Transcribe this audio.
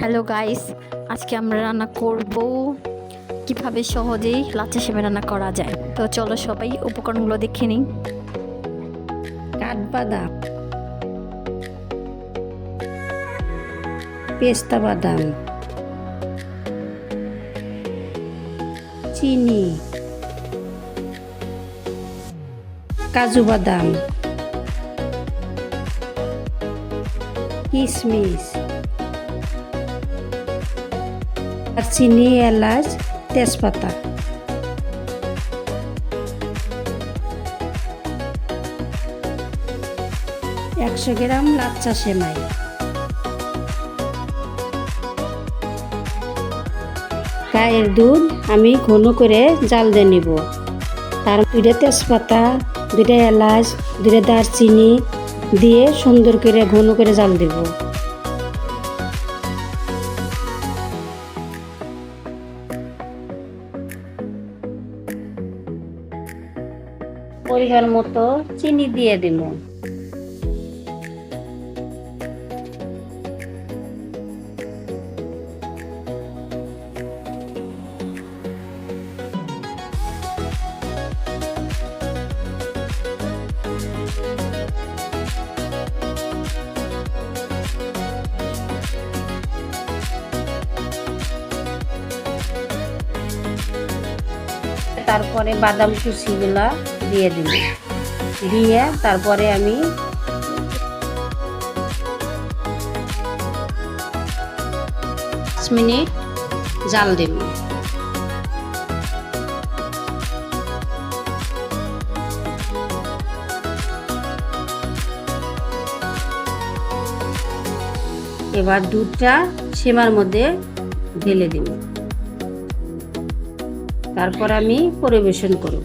Hello guys, আজকে আমরা রান্না করব কিভাবে সহজেই লাচ্ছা সেমাই রান্না করা যায়। তো চলো সবাই উপকরণগুলো দেখে নিই। কাঠবাদাম, পেস্তা বাদাম, চিনি, কাজু বাদাম, কিশমিশ, দারচিনি, এলাচ, তেজপাতা। 100 গ্রাম লাচ্ছা সেমাই, গায়ের দুধ আমি ঘন করে জাল দিয়ে নিব। তার 2টা তেজপাতা, 2টা এলাচ, 2টা দারচিনি দিয়ে সুন্দর করে ঘন করে জাল দেব। পরিমাণ মতো চিনি দিয়ে দিব। তারপরে বাদাম কুচিগুলা দিয়ে দিব, দিয়ে তারপরে আমি 5 মিনিট জাল দেব। এবার দুধটা সেমার মধ্যে ঢেলে দেব, তারপর আমি পরিবেশন করব।